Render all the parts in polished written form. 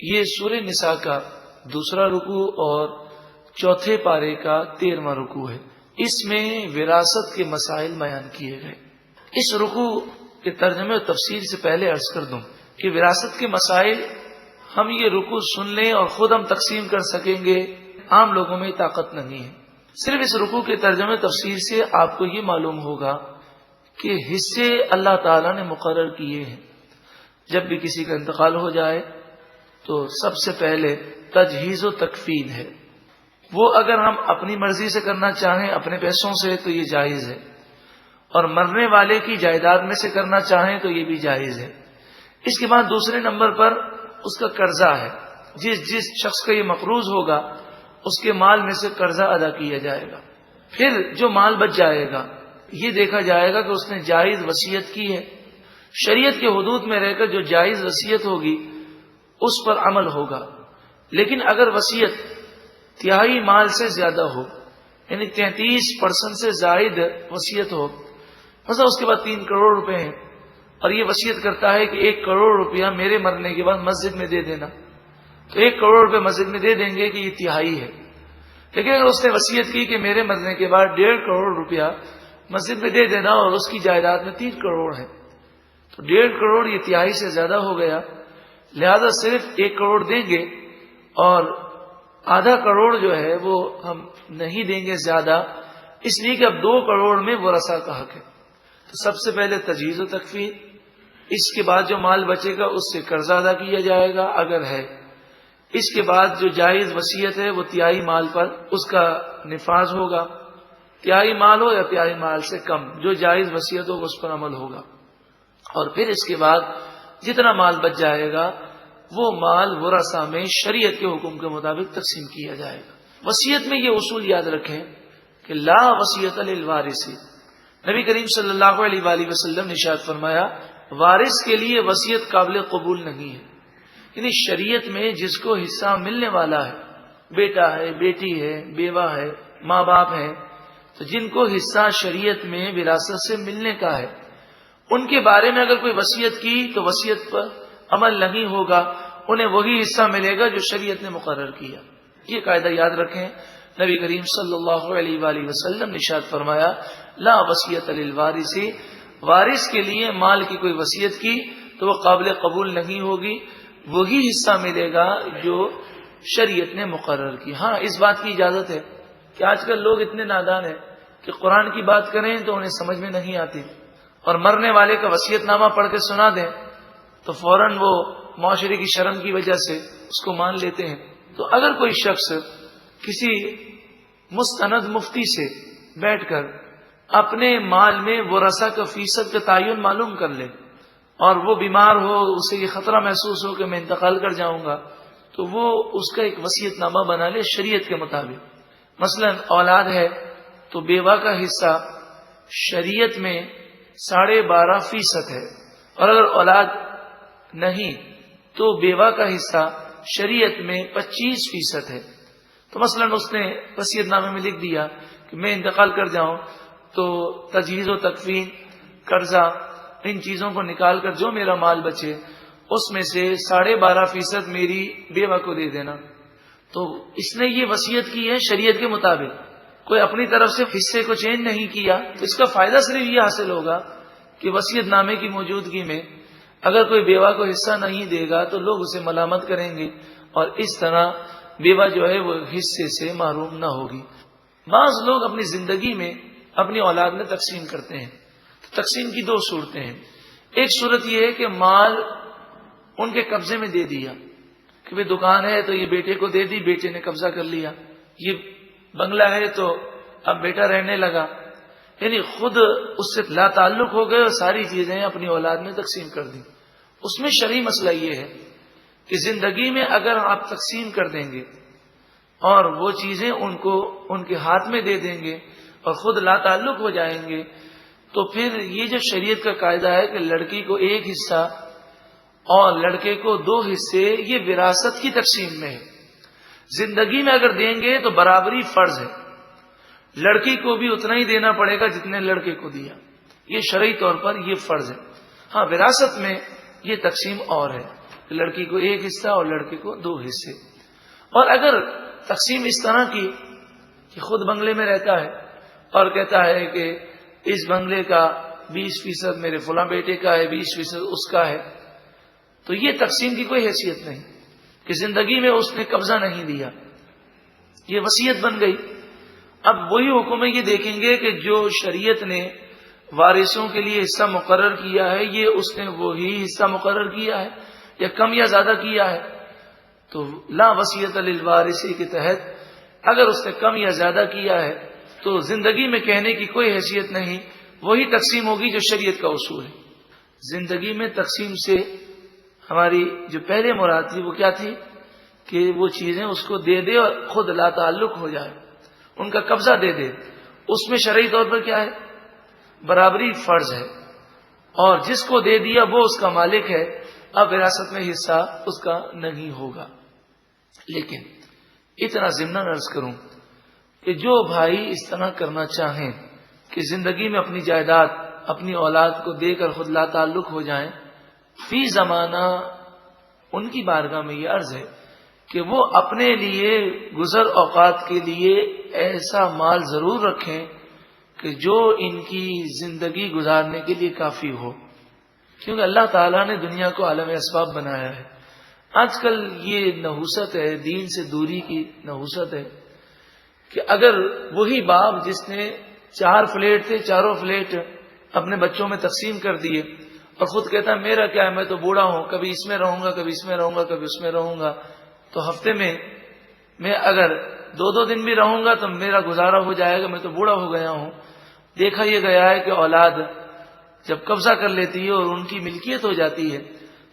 یہ سورہ نساء کا دوسرا رکوع اور چوتھے پارے کا 13واں رکوع ہے۔ اس میں وراثت کے مسائل بیان کیے گئے۔ اس رکوع کے ترجمے اور تفسیر سے پہلے عرض کر دوں کہ وراثت کے مسائل ہم یہ رکوع سن لیں اور خود ہم تقسیم کر سکیں گے، عام لوگوں میں طاقت نہیں ہے۔ صرف اس رکوع کے ترجمے تفسیر سے آپ کو یہ معلوم ہوگا کہ حصے اللہ تعالیٰ نے مقرر کیے ہیں۔ جب بھی کسی کا انتقال ہو جائے تو سب سے پہلے تجہیز و تکفین ہے۔ وہ اگر ہم اپنی مرضی سے کرنا چاہیں اپنے پیسوں سے تو یہ جائز ہے، اور مرنے والے کی جائیداد میں سے کرنا چاہیں تو یہ بھی جائز ہے۔ اس کے بعد دوسرے نمبر پر اس کا قرضہ ہے۔ جس شخص کا یہ مقروض ہوگا اس کے مال میں سے قرضہ ادا کیا جائے گا۔ پھر جو مال بچ جائے گا یہ دیکھا جائے گا کہ اس نے جائز وصیت کی ہے۔ شریعت کے حدود میں رہ کر جو جائز وصیت ہوگی اس پر عمل ہوگا، لیکن اگر وصیت تہائی مال سے زیادہ ہو، یعنی 33% سے زائد وصیت ہو، مثلا اس کے بعد 3 کروڑ روپے ہیں اور یہ وصیت کرتا ہے کہ 1 کروڑ روپیہ میرے مرنے کے بعد مسجد میں دے دینا، تو 1 کروڑ روپے مسجد میں دے دیں گے کہ یہ تہائی ہے۔ لیکن اگر اس نے وصیت کی کہ میرے مرنے کے بعد 1.5 کروڑ روپیہ مسجد میں دے دینا اور اس کی جائیداد میں 3 کروڑ ہے، تو 1.5 کروڑ یہ تہائی سے زیادہ ہو گیا، لہذا صرف 1 کروڑ دیں گے اور آدھا کروڑ جو ہے وہ ہم نہیں دیں گے زیادہ، اس لیے کہ اب 2 کروڑ میں ورثہ کا حق ہے۔ تو سب سے پہلے تجہیز و تکفین، اس کے بعد جو مال بچے گا اس سے قرضہ ادا کیا جائے گا اگر ہے، اس کے بعد جو جائز وصیت ہے وہ تہائی مال پر اس کا نفاذ ہوگا، تہائی مال ہو یا تہائی مال سے کم، جو جائز وصیت ہو اس پر عمل ہوگا، اور پھر اس کے بعد جتنا مال بچ جائے گا وہ مال ورثہ میں شریعت کے حکم کے مطابق تقسیم کیا جائے گا۔ وصیت میں یہ اصول یاد رکھیں کہ لا وصیت للوارث، نبی کریم صلی اللہ علیہ وآلہ وسلم نے ارشاد فرمایا وارث کے لیے وصیت قابل قبول نہیں ہے۔ یعنی شریعت میں جس کو حصہ ملنے والا ہے، بیٹا ہے، بیٹی ہے، بیوہ ہے، ماں باپ ہے، تو جن کو حصہ شریعت میں وراثت سے ملنے کا ہے، ان کے بارے میں اگر کوئی وصیت کی تو وصیت پر عمل نہیں ہوگا، انہیں وہی حصہ ملے گا جو شریعت نے مقرر کیا۔ یہ قاعدہ یاد رکھیں، نبی کریم صلی اللہ علیہ وآلہ وسلم نے ارشاد فرمایا لا وصیت للوارث، وارث کے لیے مال کی کوئی وصیت کی تو وہ قابل قبول نہیں ہوگی، وہی حصہ ملے گا جو شریعت نے مقرر کی۔ ہاں اس بات کی اجازت ہے کہ آج کل لوگ اتنے نادان ہیں کہ قرآن کی بات کریں تو انہیں سمجھ میں نہیں آتی، اور مرنے والے کا وصیت نامہ پڑھ کے سنا دیں تو فوراً وہ معاشرے کی شرم کی وجہ سے اس کو مان لیتے ہیں۔ تو اگر کوئی شخص کسی مستند مفتی سے بیٹھ کر اپنے مال میں ورثہ کا فیصد کا تعین معلوم کر لے، اور وہ بیمار ہو، اسے یہ خطرہ محسوس ہو کہ میں انتقال کر جاؤں گا، تو وہ اس کا ایک وصیت نامہ بنا لے شریعت کے مطابق۔ مثلا اولاد ہے تو بیوہ کا حصہ شریعت میں 12.5% ہے، اور اگر اولاد نہیں تو بیوہ کا حصہ شریعت میں 25% ہے۔ تو مثلا اس نے وصیت نامے میں لکھ دیا کہ میں انتقال کر جاؤں تو تجہیز و تکفین، قرضہ، ان چیزوں کو نکال کر جو میرا مال بچے اس میں سے 12.5% میری بیوہ کو دے دینا۔ تو اس نے یہ وصیت کی ہے شریعت کے مطابق، کوئی اپنی طرف سے حصے کو چینج نہیں کیا، تو اس کا فائدہ صرف یہ حاصل ہوگا کہ وصیت نامے کی موجودگی میں اگر کوئی بیوہ کو حصہ نہیں دے گا تو لوگ اسے ملامت کریں گے، اور اس طرح بیوہ جو ہے وہ حصے سے محروم نہ ہوگی۔ بعض لوگ اپنی زندگی میں اپنی اولاد میں تقسیم کرتے ہیں۔ تقسیم کی 2 صورتیں ہیں۔ ایک صورت یہ ہے کہ مال ان کے قبضے میں دے دیا، کہ بھئی دکان ہے تو یہ بیٹے کو دے دی، بیٹے نے قبضہ کر لیا، یہ بنگلہ ہے تو اب بیٹا رہنے لگا، یعنی خود اس سے لا تعلق ہو گئے اور ساری چیزیں اپنی اولاد میں تقسیم کر دی۔ اس میں شرعی مسئلہ یہ ہے کہ زندگی میں اگر آپ تقسیم کر دیں گے اور وہ چیزیں ان کو ان کے ہاتھ میں دے دیں گے اور خود لا تعلق ہو جائیں گے، تو پھر یہ جو شریعت کا قاعدہ ہے کہ لڑکی کو 1 حصہ اور لڑکے کو 2 حصے، یہ وراثت کی تقسیم میں ہے۔ زندگی میں اگر دیں گے تو برابری فرض ہے، لڑکی کو بھی اتنا ہی دینا پڑے گا جتنے لڑکے کو دیا، یہ شرعی طور پر یہ فرض ہے۔ ہاں وراثت میں یہ تقسیم اور ہے، لڑکی کو ایک حصہ اور لڑکے کو 2 حصے. اور اگر تقسیم اس طرح کی کہ خود بنگلے میں رہتا ہے اور کہتا ہے کہ اس بنگلے کا 20% میرے فلاں بیٹے کا ہے، 20% اس کا ہے، تو یہ تقسیم کی کوئی حیثیت نہیں کہ زندگی میں اس نے قبضہ نہیں دیا، یہ وصیت بن گئی. اب وہی حکم ہے، یہ دیکھیں گے کہ جو شریعت نے وارثوں کے لیے حصہ مقرر کیا ہے یہ اس نے وہی حصہ مقرر کیا ہے یا کم یا زیادہ کیا ہے. تو لا وصیت للوارث کے تحت اگر اس نے کم یا زیادہ کیا ہے تو زندگی میں کہنے کی کوئی حیثیت نہیں، وہی تقسیم ہوگی جو شریعت کا اصول ہے. زندگی میں تقسیم سے ہماری جو پہلے مراد تھی وہ کیا تھی کہ وہ چیزیں اس کو دے دے اور خود لا تعلق ہو جائے، ان کا قبضہ دے دے. اس میں شرعی طور پر کیا ہے؟ برابری فرض ہے، اور جس کو دے دیا وہ اس کا مالک ہے، اب وراثت میں حصہ اس کا نہیں ہوگا. لیکن اتنا ضمن عرض کروں کہ جو بھائی اس طرح کرنا چاہیں کہ زندگی میں اپنی جائیداد اپنی اولاد کو دے کر خود لا تعلق ہو جائیں، فی زمانہ ان کی بارگاہ میں یہ عرض ہے کہ وہ اپنے لیے گزر اوقات کے لیے ایسا مال ضرور رکھیں کہ جو ان کی زندگی گزارنے کے لیے کافی ہو، کیونکہ اللہ تعالیٰ نے دنیا کو عالم اسباب بنایا ہے. آج کل یہ نحوست ہے، دین سے دوری کی نحوست ہے کہ اگر وہی باپ جس نے 4 فلیٹ تھے، چاروں فلیٹ اپنے بچوں میں تقسیم کر دیے اور خود کہتا ہے میرا کیا ہے، میں تو بوڑھا ہوں، کبھی اس میں رہوں گا، کبھی اس میں رہوں گا، کبھی اس میں رہوں گا، تو ہفتے میں اگر 2 دن بھی رہوں گا تو میرا گزارا ہو جائے گا، میں تو بوڑھا ہو گیا ہوں. دیکھا یہ گیا ہے کہ اولاد جب قبضہ کر لیتی ہے اور ان کی ملکیت ہو جاتی ہے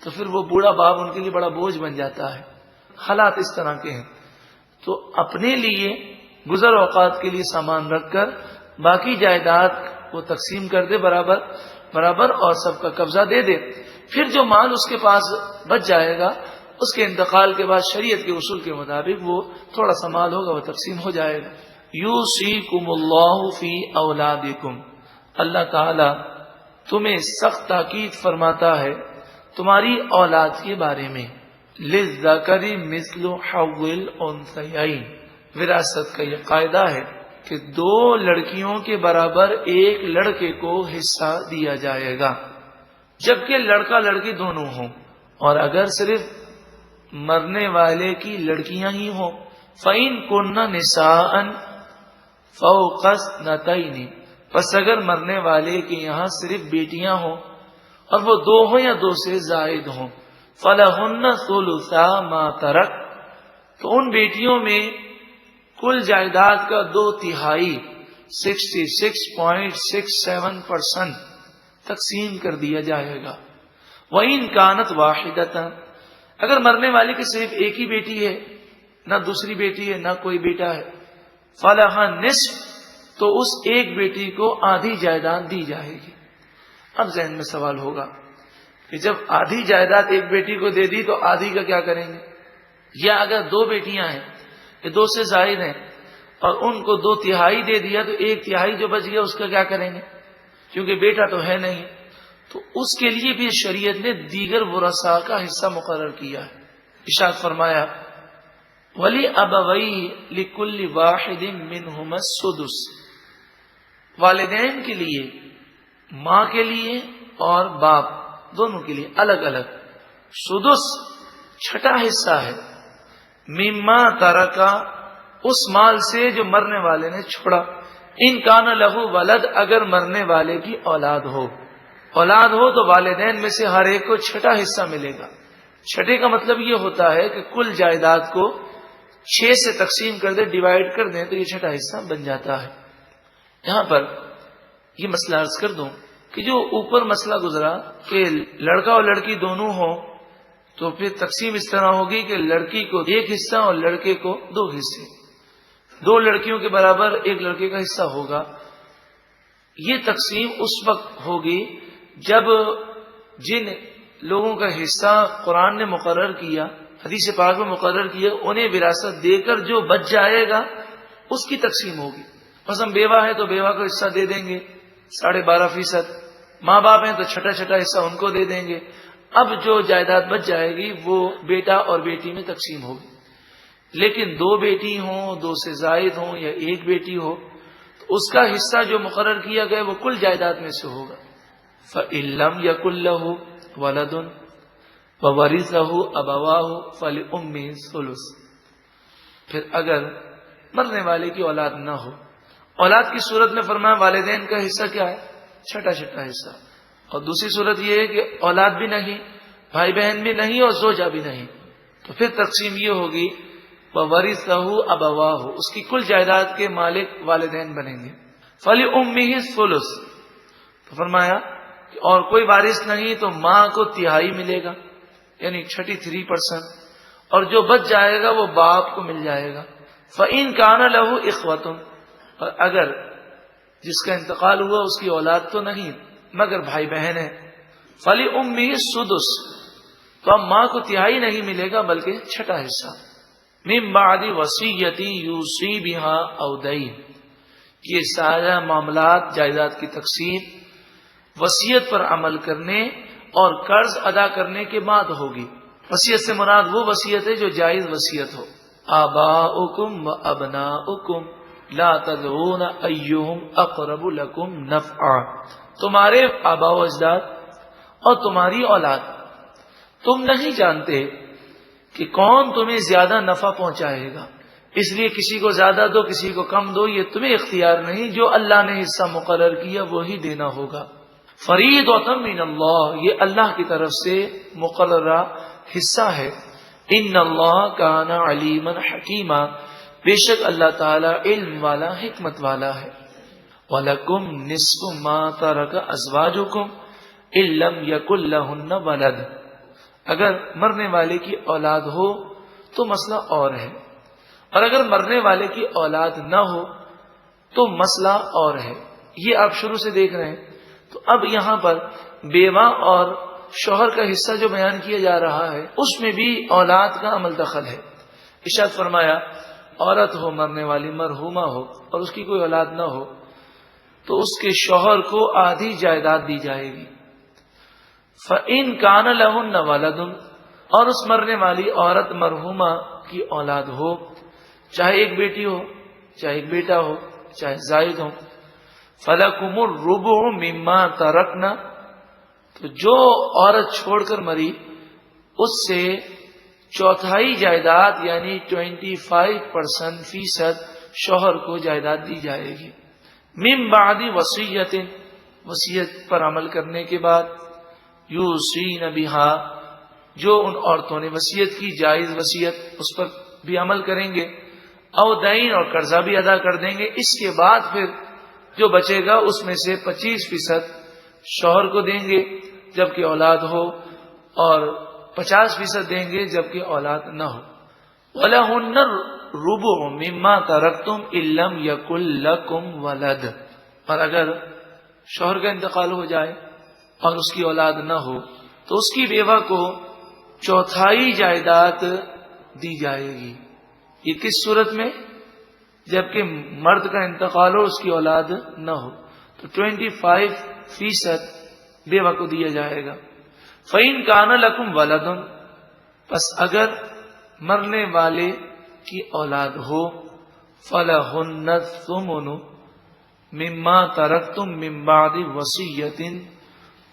تو پھر وہ بوڑھا باپ ان کے لیے بڑا بوجھ بن جاتا ہے. حالات اس طرح کے ہیں. تو اپنے لیے گزر اوقات کے لیے سامان رکھ کر باقی جائیداد وہ تقسیم کر دے برابر اور سب کا قبضہ دے دے. پھر جو مال اس کے پاس بچ جائے گا اس کے انتقال کے بعد شریعت کے اصول کے مطابق وہ تھوڑا سا مال ہوگا وہ تقسیم ہو جائے گا. یوصیکم اللہ فی اولادکم، اللہ تعالی تمہیں سخت تاکید فرماتا ہے تمہاری اولاد کے بارے میں. للذکر مثل حظ الانثیین، وراثت کا یہ قاعدہ ہے کہ 2 لڑکیوں کے برابر ایک لڑکے کو حصہ دیا جائے گا، جبکہ لڑکا لڑکی دونوں ہوں. اور اگر صرف مرنے والے کی لڑکیاں ہی ہوں، فَإِن كُنَّ نِسَاءً فَوْقَ اثْنَتَيْنِ، پس اگر مرنے والے کے یہاں صرف بیٹیاں ہوں اور وہ 2 ہوں یا 2 سے زائد ہوں، فَلَهُنَّ ثُلُثَا مَا تَرَكَ، تو ان بیٹیوں میں کل جائیداد کا 2/3 66.67% تقسیم کر دیا جائے گا. وَإِن كَانَتْ وَاحِدَةً، اگر مرنے والے کی صرف ایک ہی بیٹی ہے، نہ دوسری بیٹی ہے نہ کوئی بیٹا ہے، فَلَهَا نِصْفُ، تو اس ایک بیٹی کو آدھی جائیداد دی جائے گی. اب ذہن میں سوال ہوگا کہ جب آدھی جائیداد ایک بیٹی کو دے دی تو آدھی کا کیا کریں گے؟ یا اگر 2 بیٹیاں ہیں کہ 2 سے زائد ہیں اور ان کو 2/3 دے دیا تو 1/3 جو بچ گیا اس کا کیا کریں گے؟ کیونکہ بیٹا تو ہے نہیں. تو اس کے لیے بھی شریعت نے دیگر ورثاء کا حصہ مقرر کیا ہے. ارشاد فرمایا وَلِأَبَوَيْهِ لِكُلِّ وَاحِدٍ مِّنْهُمَا السُّدُسُ، والدین کے لیے، ماں کے لیے اور باپ دونوں کے لیے الگ الگ سدس 6 حصہ ہے. مما ترکا، اس مال سے جو مرنے والے نے چھوڑا. ان کان لہو ولد، اگر مرنے والے کی اولاد ہو تو والدین میں سے ہر ایک کو 6 حصہ ملے گا. 6 کا مطلب یہ ہوتا ہے کہ کل جائیداد کو 6 سے تقسیم کر دیں، ڈیوائڈ کر دیں تو یہ 6 حصہ بن جاتا ہے. یہاں پر یہ مسئلہ عرض کر دوں کہ جو اوپر مسئلہ گزرا کہ لڑکا اور لڑکی دونوں ہوں تو پھر تقسیم اس طرح ہوگی کہ لڑکی کو 1 حصہ اور لڑکے کو 2 حصے، 2 لڑکیوں کے برابر 1 لڑکے کا حصہ ہوگا. یہ تقسیم اس وقت ہوگی جب جن لوگوں کا حصہ قرآن نے مقرر کیا، حدیث پاک میں مقرر کیا، انہیں وراثت دے کر جو بچ جائے گا اس کی تقسیم ہوگی. مثلا بیوہ ہے تو بیوہ کو حصہ دے دیں گے 12.5%، ماں باپ ہیں تو 6 حصہ ان کو دے دیں گے. اب جو جائیداد بچ جائے گی وہ بیٹا اور بیٹی میں تقسیم ہوگی. لیکن 2 بیٹی ہوں، 2 سے زائد ہوں یا 1 بیٹی ہو تو اس کا حصہ جو مقرر کیا گیا وہ کل جائیداد میں سے ہوگا. فَإِن لَّمْ يَكُن لَّهُ وَلَدٌ وَوَرِثَهُ أَبَوَاهُ فَلِأُمِّهِ الثُّلُثُ. پھر اگر مرنے والے کی اولاد نہ ہو، اولاد کی صورت میں فرمایا والدین کا حصہ کیا ہے؟ چھٹا حصہ. اور دوسری صورت یہ ہے کہ اولاد بھی نہیں، بھائی بہن بھی نہیں اور زوجہ بھی نہیں، تو پھر تقسیم یہ ہوگی وَوَرِثَهُ أَبَوَاهُ، اس کی کل جائیداد کے مالک والدین بنیں گے. فَلِأُمِّهِ الثُّلُثُ، تو فرمایا کہ اور کوئی وارث نہیں تو ماں کو تہائی ملے گا، یعنی 33%، اور جو بچ جائے گا وہ باپ کو مل جائے گا. فَإِن كَانَ لَهُ إِخْوَةٌ، اور اگر جس کا انتقال ہوا اس کی اولاد تو نہیں مگر بھائی بہن ہے، فَلِأُمِّهِ السُّدُسُ، تو اب ماں کو تہائی نہیں ملے گا بلکہ چھٹا حصہ. مِن بَعْدِ وَصِيَّةٍ يُوصِي بِهَا أَوْ دَيْنٍ، یہ سارا معاملات جائیداد کی تقسیم وصیت پر عمل کرنے اور قرض ادا کرنے کے بعد ہوگی. وصیت سے مراد وہ وصیت ہے جو جائز وصیت ہو. آباؤکم و ابناؤکم لا تدرون ایہم اقرب لکم نفعا، تمہارے آبا و اجداد اور تمہاری اولاد، تم نہیں جانتے کہ کون تمہیں زیادہ نفع پہنچائے گا، اس لیے کسی کو زیادہ دو کسی کو کم دو، یہ تمہیں اختیار نہیں، جو اللہ نے حصہ مقرر کیا وہی دینا ہوگا. فریضۃ من اللہ، یہ اللہ کی طرف سے مقررہ حصہ ہے. ان اللہ کان علیما حکیما، بے شک اللہ تعالی علم والا حکمت والا ہے. وَلَكُمْ نِصْفُ مَا تَرَكَ أَزْوَاجُكُمْ إِن لَّمْ يَكُن لَّهُنَّ وَلَدٌ، اگر مرنے والے کی اولاد ہو تو مسئلہ اور ہے، اور اگر مرنے والے کی اولاد نہ ہو تو مسئلہ اور ہے. یہ آپ شروع سے دیکھ رہے ہیں. تو اب یہاں پر بیوہ اور شوہر کا حصہ جو بیان کیا جا رہا ہے اس میں بھی اولاد کا عمل دخل ہے. ارشاد فرمایا عورت ہو مرنے والی مرحومہ ہو اور اس کی کوئی اولاد نہ ہو تو اس کے شوہر کو آدھی جائیداد دی جائے گی. فَإِن كَانَ لَهُنَّ وَلَدٌ، اور اس مرنے والی عورت مرحومہ کی اولاد ہو، چاہے ایک بیٹی ہو چاہے ایک بیٹا ہو چاہے زائد ہو، فَلَكُمُ الرُّبُعُ مِمَّا تَرَكْنَ، تو جو عورت چھوڑ کر مری اس سے چوتھائی جائیداد یعنی 25% شوہر کو جائیداد دی جائے گی. من بعد وصیت، وصیت پر عمل کرنے کے بعد، یوصین بہا، جو ان عورتوں نے وصیت کی جائز وصیت اس پر بھی عمل کریں گے، او دین، اور قرضہ بھی ادا کر دیں گے. اس کے بعد پھر جو بچے گا اس میں سے 25% شوہر کو دیں گے جبکہ اولاد ہو، اور 50% دیں گے جبکہ اولاد نہ ہو. وَلَهُنَّ الرُّبُعُ مِمَّا تَرَكْتُمْ إِن لَّمْ يَكُن لَّكُمْ وَلَدٌ، اور اگر شوہر کا انتقال ہو جائے اور اس کی اولاد نہ ہو تو اس کی بیوہ کو چوتھائی جائیداد دی جائے گی. یہ کس صورت میں؟ جبکہ مرد کا انتقال ہو اس کی اولاد نہ ہو تو 25% بیوہ کو دیا جائے گا. فَإِن كَانَ لَكُمْ وَلَدٌ، پس اگر مرنے والے کی اولاد ہو، فَلَهُنَّ الثُّمُنُ مِمَّا تَرَكْتُم مِّن بَعْدِ وَصِيَّةٍ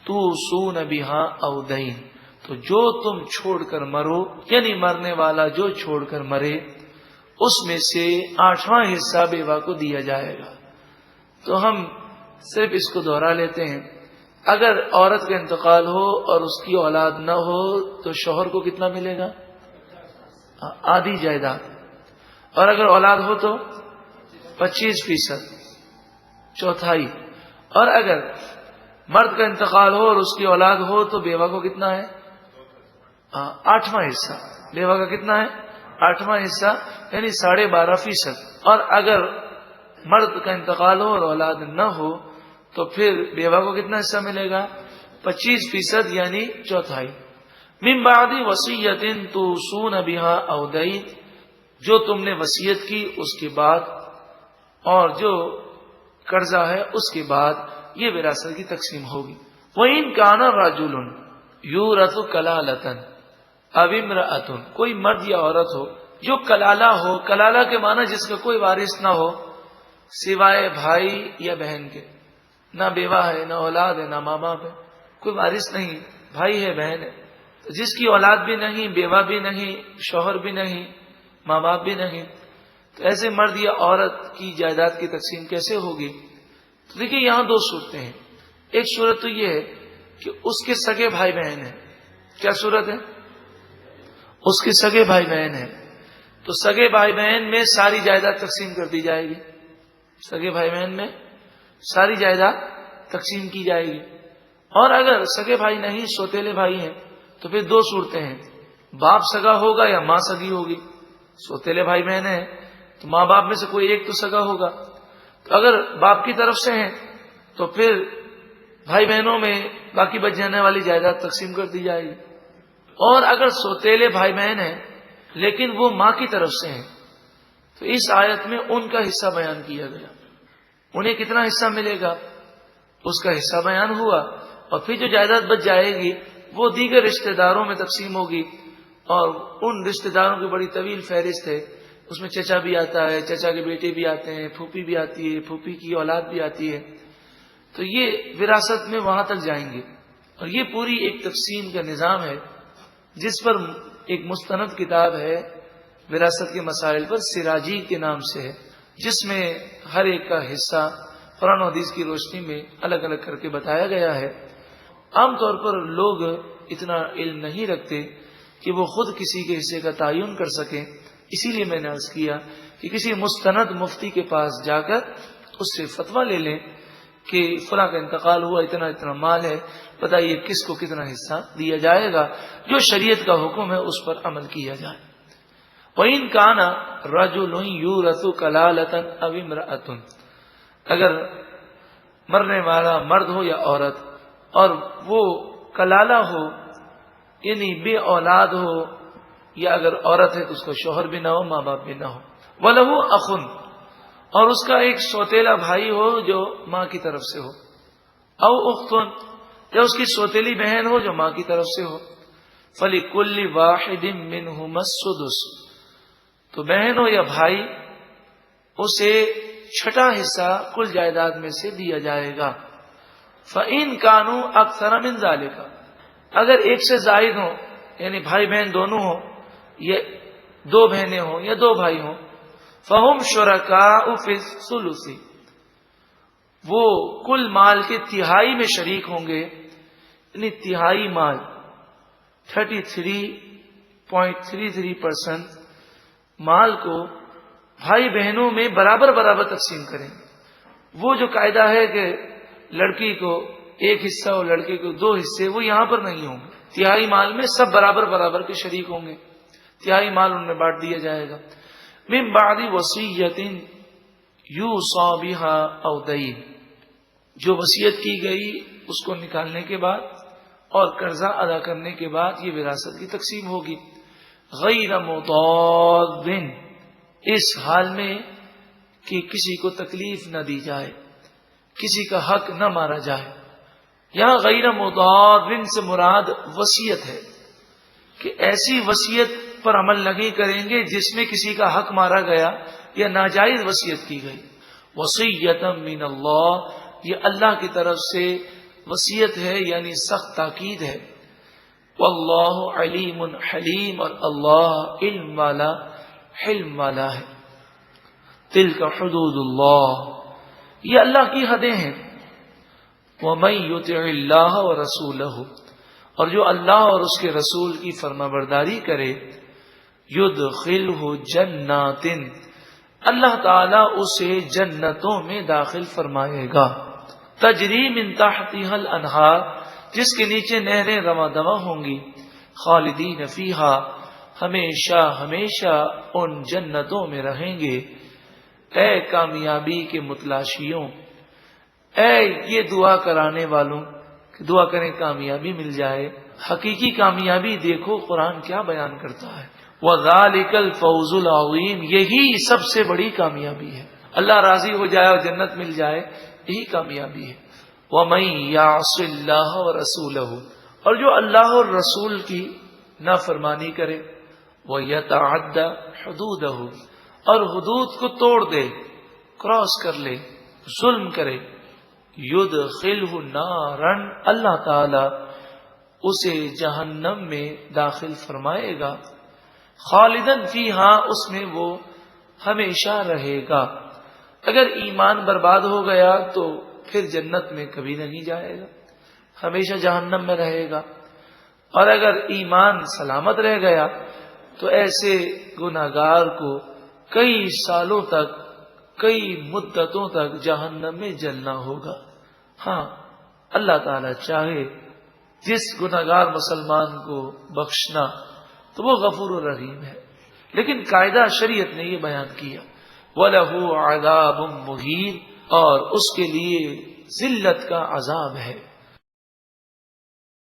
تُوصُونَ بِهَا أَوْ دَيْنٍ، تو جو تم چھوڑ کر مرو، یعنی مرنے والا جو چھوڑ کر مرے اس میں سے 8واں حصہ بیوہ کو دیا جائے گا. تو ہم صرف اس کو دوہرا لیتے ہیں. اگر عورت کا انتقال ہو اور اس کی اولاد نہ ہو تو شوہر کو کتنا ملے گا؟ آدھی جائیداد. اور اگر اولاد ہو تو 25%، چوتھائی. اور اگر مرد کا انتقال ہو اور اس کی اولاد ہو تو بیوہ کو کتنا ہے؟ 8واں حصہ. بیوہ کا کتنا ہے؟ 8واں حصہ یعنی 12.5%. اور اگر مرد کا انتقال ہو اور اولاد نہ ہو تو پھر بیوہ کو کتنا حصہ ملے گا؟ 25% یعنی چوتھائی. من بعد وصیت توصون بها او دین، جو تم نے وصیت کی اس کے بعد اور جو قرضہ ہے اس کے بعد یہ وراثت کی تقسیم ہوگی. وَإِن كَانَ رَجُلٌ، یورث کلالتن او امرأتن، کوئی مرد یا عورت ہو جو کلالہ ہو، کلالہ کے معنی جس کا کوئی وارث نہ ہو سوائے بھائی یا بہن کے، نہ بیوہ ہے، نہ اولاد ہے، نہ ماں باپ ہے، کوئی وارث نہیں، بھائی ہے، بہن ہے، تو جس کی اولاد بھی نہیں، بیوہ بھی نہیں، شوہر بھی نہیں، ماں باپ بھی نہیں، تو ایسے مرد یا عورت کی جائیداد کی تقسیم کیسے ہوگی؟ تو دیکھیے یہاں دو صورتیں ہیں. ایک صورت تو یہ ہے کہ اس کے سگے بھائی بہن ہیں. کیا صورت ہے؟ اس کے سگے بھائی بہن ہیں، تو سگے بھائی بہن میں ساری جائیداد تقسیم کر دی جائے گی. سگے بھائی بہن میں ساری جائیداد تقسیم کی جائے گی. اور اگر سگے بھائی نہیں، سوتیلے بھائی ہیں، تو پھر دو صورتیں ہیں، باپ سگا ہوگا یا ماں سگی ہوگی. سوتیلے بھائی بہن ہیں تو ماں باپ میں سے کوئی ایک تو سگا ہوگا. تو اگر باپ کی طرف سے ہیں تو پھر بھائی بہنوں میں باقی بچ جانے والی جائیداد تقسیم کر دی جائے گی. اور اگر سوتیلے بھائی بہن ہیں لیکن وہ ماں کی طرف سے ہیں تو اس آیت میں ان کا حصہ بیان کیا گیا. انہیں کتنا حصہ ملے گا اس کا حصہ بیان ہوا، اور پھر جو جائیداد بچ جائے گی وہ دیگر رشتہ داروں میں تقسیم ہوگی. اور ان رشتہ داروں کی بڑی طویل فہرست ہے، اس میں چچا بھی آتا ہے، چچا کے بیٹے بھی آتے ہیں، پھوپھی بھی آتی ہے، پھوپھی کی اولاد بھی آتی ہے. تو یہ وراثت میں وہاں تک جائیں گے. اور یہ پوری ایک تقسیم کا نظام ہے جس پر ایک مستند کتاب ہے وراثت کے مسائل پر، سراجی کے نام سے ہے، جس میں ہر ایک کا حصہ قرآن و حدیث کی روشنی میں الگ الگ کر کے بتایا گیا ہے. عام طور پر لوگ اتنا علم نہیں رکھتے کہ وہ خود کسی کے حصے کا تعین کر سکیں. اسی لیے میں نے عرض کیا کہ کسی مستند مفتی کے پاس جا کر اس سے فتویٰ لے لیں کہ فلاں کا انتقال ہوا، اتنا اتنا مال ہے، بتائیے کس کو کتنا حصہ دیا جائے گا. جو شریعت کا حکم ہے اس پر عمل کیا جائے. وَإِن كَانَ رَجُلٌ يُورَثُ كَلَالَةً أَوْ امْرَأَةٌ، اگر مرنے والا مرد ہو یا عورت اور وہ کلالہ ہو یعنی بے اولاد ہو، یا اگر عورت ہے تو اس کا شوہر بھی نہ ہو، ماں باپ بھی نہ ہو. وَلَهُ أَخٌ، اور اس کا ایک سوتیلا بھائی ہو جو ماں کی طرف سے ہو، او اختن، یا اس کی سوتیلی بہن ہو جو ماں کی طرف سے ہو. فَلِكُلِّ وَاحِدٍ مِّنْهُمَا السُّدُسُ، تو بہن ہو یا بھائی اسے چھٹا حصہ کل جائیداد میں سے دیا جائے گا. فَإِن كَانُوا أَكْثَرَ مِنْ ذَلِكَ، اگر ایک سے زائد ہوں یعنی بھائی بہن دونوں ہوں، یا دو بہنیں ہوں یا دو بھائی ہوں، فَهُمْ شُرَكَاءُ فِي الثُّلُثِ، وہ کل مال کے تہائی میں شریک ہوں گے. یعنی تہائی مال 33.33% مال کو بھائی بہنوں میں برابر برابر تقسیم کریں. وہ جو قاعدہ ہے کہ لڑکی کو ایک حصہ اور لڑکے کو دو حصے، وہ یہاں پر نہیں ہوں گے. تہائی مال میں سب برابر برابر کے شریک ہوں گے، تہائی مال ان میں بانٹ دیا جائے گا. من بعد وصیۃ یوصی بها او دین، جو وصیت کی گئی اس کو نکالنے کے بعد اور قرضہ ادا کرنے کے بعد یہ وراثت کی تقسیم ہوگی. غیر مضاد، اس حال میں کہ کسی کو تکلیف نہ دی جائے، کسی کا حق نہ مارا جائے. یہاں غیر مضاد سے مراد وصیت ہے کہ ایسی وصیت پر عمل نہیں کریں گے جس میں کسی کا حق مارا گیا یا ناجائز وصیت کی گئی. وصیۃ من اللہ، یہ اللہ کی طرف سے وصیت ہے یعنی سخت تاکید ہے. واللہ علیم حلیم، اور اللہ علم والا حلم والا ہے. تلک حدود اللہ، یہ اللہ کی حدیں ہیں. ومن یطع اللہ ورسولہ، اور جو اللہ اور اس کے رسول کی فرما برداری کرے، یدخلہ جنات، اللہ تعالی اسے جنتوں میں داخل فرمائے گا. تجری من تحتها الانہار، جس کے نیچے نہریں رواں دواں ہوں گی. خالدین فیہا، ہمیشہ ہمیشہ ان جنتوں میں رہیں گے. اے کامیابی کے متلاشیوں، اے یہ دعا کرانے والوں کہ دعا کریں کامیابی مل جائے. حقیقی کامیابی دیکھو قرآن کیا بیان کرتا ہے. وَذَلِكَ الْفَوْزُ الْعَظِيمُ، یہی سب سے بڑی کامیابی ہے. اللہ راضی ہو جائے اور جنت مل جائے، یہی کامیابی ہے. وَمَن يَعْصِ اللَّهَ وَرَسُولَهُ، اور جو اللہ اور رسول کی نافرمانی کرے وہ یتعدی حدودہ، اور حدود کو توڑ دے، کراس کر لے، ظلم کرے، یدخلہ نارا، اللہ تعالی اسے جہنم میں داخل فرمائے گا، خالدن فیہا، اس میں وہ ہمیشہ رہے گا۔ اگر ایمان برباد ہو گیا تو پھر جنت میں کبھی نہیں جائے گا، ہمیشہ جہنم میں رہے گا، اور اگر ایمان سلامت رہ گیا تو ایسے گناہگار کو کئی سالوں تک، کئی مدتوں تک جہنم میں جلنا ہوگا۔ ہاں، اللہ تعالی چاہے جس گناہگار مسلمان کو بخشنا تو وہ غفور الرحیم ہے، لیکن قاعدہ شریعت نے یہ بیان کیا وَلَهُ عَذَابٌ مُهِينٌ، اور اس کے لیے ذلت کا عذاب ہے۔